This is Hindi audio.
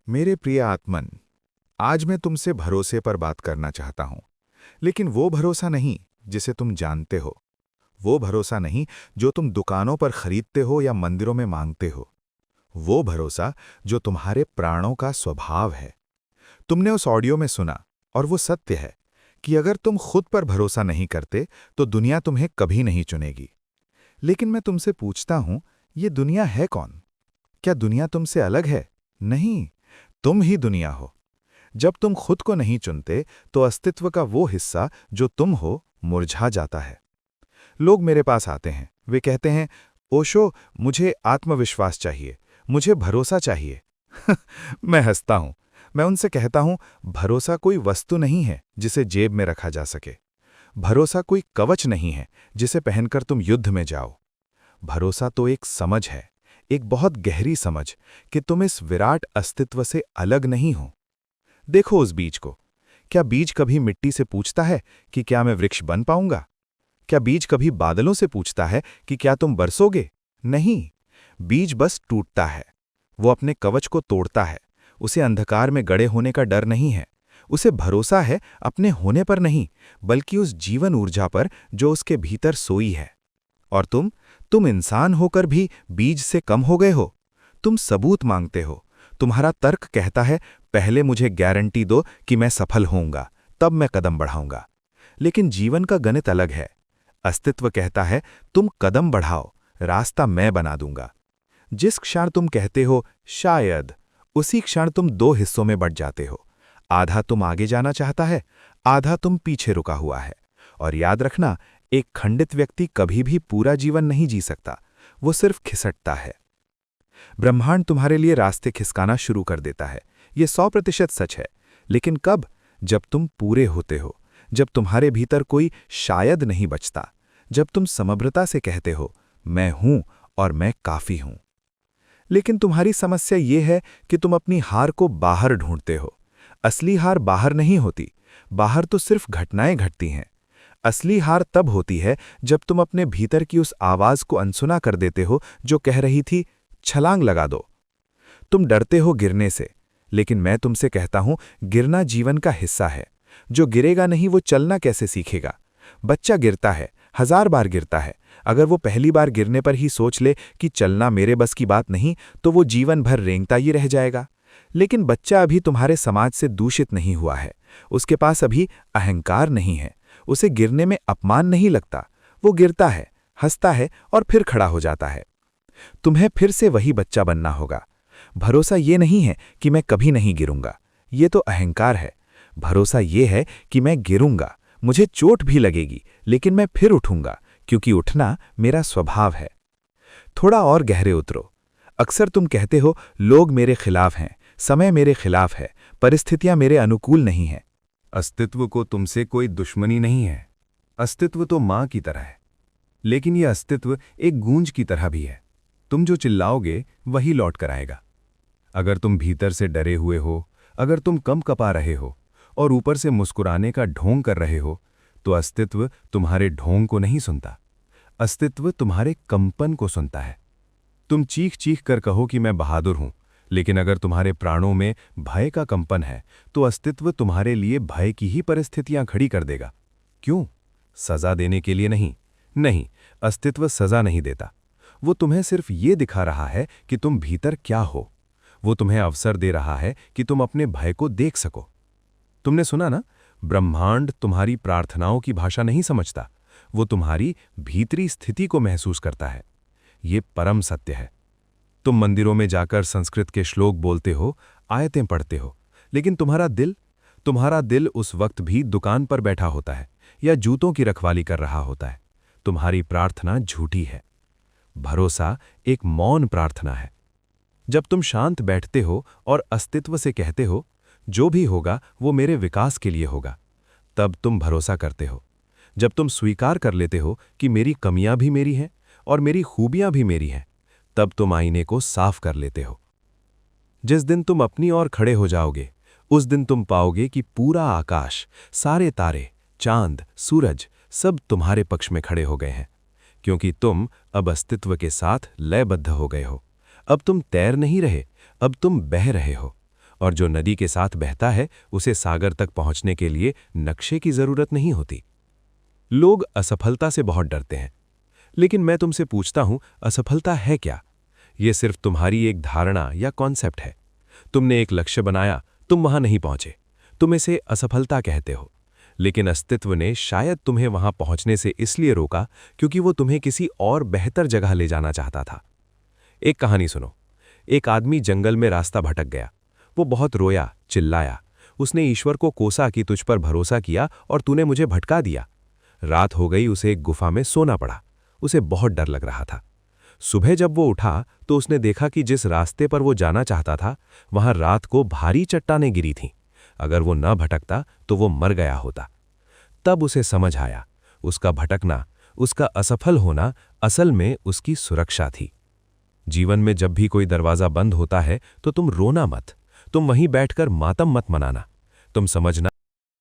मेरे प्रिय आत्मन, आज मैं तुमसे भरोसे पर बात करना चाहता हूं। लेकिन वो भरोसा नहीं जिसे तुम जानते हो। वो भरोसा नहीं जो तुम दुकानों पर खरीदते हो या मंदिरों में मांगते हो। वो भरोसा जो तुम्हारे प्राणों का स्वभाव है। तुमने उस ऑडियो में सुना, और वो सत्य है कि अगर तुम खुद पर भरोसा नहीं करते तो दुनिया तुम्हें कभी नहीं चुनेगी। लेकिन मैं तुमसे पूछता हूं, ये दुनिया है कौन? क्या दुनिया तुमसे अलग है? नहीं, तुम ही दुनिया हो। जब तुम खुद को नहीं चुनते तो अस्तित्व का वो हिस्सा जो तुम हो मुरझा जाता है। लोग मेरे पास आते हैं, वे कहते हैं, ओशो, मुझे आत्मविश्वास चाहिए, मुझे भरोसा चाहिए। मैं हंसता हूं। मैं उनसे कहता हूं, भरोसा कोई वस्तु नहीं है जिसे जेब में रखा जा सके। भरोसा कोई कवच नहीं है जिसे पहनकर तुम युद्ध में जाओ। भरोसा तो एक समझ है, एक बहुत गहरी समझ कि तुम इस विराट अस्तित्व से अलग नहीं हो। देखो उस बीज को। क्या बीज कभी मिट्टी से पूछता है कि क्या मैं वृक्ष बन पाऊंगा? क्या बीज कभी बादलों से पूछता है कि क्या तुम बरसोगे? नहीं, बीज बस टूटता है। वो अपने कवच को तोड़ता है। उसे अंधकार में गड़े होने का डर नहीं है। उसे भरोसा है अपने होने पर नहीं, बल्कि उस जीवन ऊर्जा पर जो उसके भीतर सोई है। और तुम इंसान होकर भी बीज से कम हो गए हो। तुम सबूत मांगते हो। तुम्हारा तर्क कहता है, पहले मुझे गारंटी दो कि मैं सफल होऊंगा, तब मैं कदम बढ़ाऊंगा। लेकिन जीवन का गणित अलग है। अस्तित्व कहता है, तुम कदम बढ़ाओ, रास्ता मैं बना दूंगा। जिस क्षण तुम कहते हो शायद, उसी क्षण तुम दो हिस्सों में बंट जाते हो। आधा तुम आगे जाना चाहता है, आधा तुम पीछे रुका हुआ है। और याद रखना, एक खंडित व्यक्ति कभी भी पूरा जीवन नहीं जी सकता, वो सिर्फ खिसकता है। ब्रह्मांड तुम्हारे लिए रास्ते खिसकाना शुरू कर देता है, ये 100% सच है। लेकिन कब? जब तुम पूरे होते हो, जब तुम्हारे भीतर कोई शायद नहीं बचता, जब तुम समग्रता से कहते हो, मैं हूं और मैं काफी हूं। लेकिन तुम्हारी समस्या ये है कि तुम अपनी हार को बाहर ढूंढते हो। असली हार बाहर नहीं होती, बाहर तो सिर्फ घटनाएं घटती हैं। असली हार तब होती है जब तुम अपने भीतर की उस आवाज को अनसुना कर देते हो जो कह रही थी, छलांग लगा दो। तुम डरते हो गिरने से, लेकिन मैं तुमसे कहता हूं, गिरना जीवन का हिस्सा है। जो गिरेगा नहीं वो चलना कैसे सीखेगा? बच्चा गिरता है, 1000 बार गिरता है। अगर वो पहली बार गिरने पर ही सोच ले कि चलना मेरे बस की बात नहीं, तो वो जीवन भर रेंगता ही रह जाएगा। लेकिन बच्चा अभी तुम्हारे समाज से दूषित नहीं हुआ है। उसके पास अभी अहंकार नहीं है। उसे गिरने में अपमान नहीं लगता। वो गिरता है, हंसता है और फिर खड़ा हो जाता है। तुम्हें फिर से वही बच्चा बनना होगा। भरोसा ये नहीं है कि मैं कभी नहीं गिरूंगा, ये तो अहंकार है। भरोसा ये है कि मैं गिरूंगा, मुझे चोट भी लगेगी, लेकिन मैं फिर उठूंगा, क्योंकि उठना मेरा स्वभाव है। थोड़ा और गहरे उतरो। अक्सर तुम कहते हो, लोग मेरे खिलाफ हैं, समय मेरे खिलाफ है, परिस्थितियां मेरे अनुकूल नहीं हैं। अस्तित्व को तुमसे कोई दुश्मनी नहीं है। अस्तित्व तो मां की तरह है। लेकिन यह अस्तित्व एक गूंज की तरह भी है। तुम जो चिल्लाओगे वही लौट कर आएगा। अगर तुम भीतर से डरे हुए हो, अगर तुम कम कपा रहे हो और ऊपर से मुस्कुराने का ढोंग कर रहे हो, तो अस्तित्व तुम्हारे ढोंग को नहीं सुनता। अस्तित्व तुम्हारे कंपन को सुनता है। तुम चीख चीख कर कहो कि मैं बहादुर हूं, लेकिन अगर तुम्हारे प्राणों में भय का कंपन है, तो अस्तित्व तुम्हारे लिए भय की ही परिस्थितियां खड़ी कर देगा। क्यों? सजा देने के लिए नहीं। नहीं, अस्तित्व सजा नहीं देता। वो तुम्हें सिर्फ ये दिखा रहा है कि तुम भीतर क्या हो। वो तुम्हें अवसर दे रहा है कि तुम अपने भय को देख सको। तुमने सुना ना, ब्रह्मांड तुम्हारी प्रार्थनाओं की भाषा नहीं समझता, वो तुम्हारी भीतरी स्थिति को महसूस करता है। ये परम सत्य है। तुम मंदिरों में जाकर संस्कृत के श्लोक बोलते हो, आयतें पढ़ते हो, लेकिन तुम्हारा दिल उस वक्त भी दुकान पर बैठा होता है या जूतों की रखवाली कर रहा होता है। तुम्हारी प्रार्थना झूठी है। भरोसा एक मौन प्रार्थना है। जब तुम शांत बैठते हो और अस्तित्व से कहते हो, जो भी होगा वो मेरे विकास के लिए होगा, तब तुम भरोसा करते हो। जब तुम स्वीकार कर लेते हो कि मेरी कमियां भी मेरी हैं और मेरी खूबियां भी मेरी हैं, तब तुम आईने को साफ कर लेते हो। जिस दिन तुम अपनी ओर खड़े हो जाओगे, उस दिन तुम पाओगे कि पूरा आकाश, सारे तारे, चांद, सूरज सब तुम्हारे पक्ष में खड़े हो गए हैं, क्योंकि तुम अब अस्तित्व के साथ लयबद्ध हो गए हो। अब तुम तैर नहीं रहे, अब तुम बह रहे हो। और जो नदी के साथ बहता है उसे सागर तक पहुंचने के लिए नक्शे की जरूरत नहीं होती। लोग असफलता से बहुत डरते हैं, लेकिन मैं तुमसे पूछता हूं, असफलता है क्या? यह सिर्फ तुम्हारी एक धारणा या कॉन्सेप्ट है। तुमने एक लक्ष्य बनाया, तुम वहां नहीं पहुंचे, तुम इसे असफलता कहते हो। लेकिन अस्तित्व ने शायद तुम्हें वहां पहुंचने से इसलिए रोका क्योंकि वो तुम्हें किसी और बेहतर जगह ले जाना चाहता था। एक कहानी सुनो। एक आदमी जंगल में रास्ता भटक गया। वो बहुत रोया, चिल्लाया। उसने ईश्वर को कोसा कि तुझ पर भरोसा किया और तूने मुझे भटका दिया। रात हो गई, उसे एक गुफा में सोना पड़ा। उसे बहुत डर लग रहा था। सुबह जब वो उठा तो उसने देखा कि जिस रास्ते पर वो जाना चाहता था वहां रात को भारी चट्टानें गिरी थीं। अगर वो न भटकता तो वो मर गया होता। तब उसे समझ आया, उसका भटकना, उसका असफल होना असल में उसकी सुरक्षा थी। जीवन में जब भी कोई दरवाजा बंद होता है तो तुम रोना मत, तुम वहीं बैठकर मातम मत मनाना। तुम समझना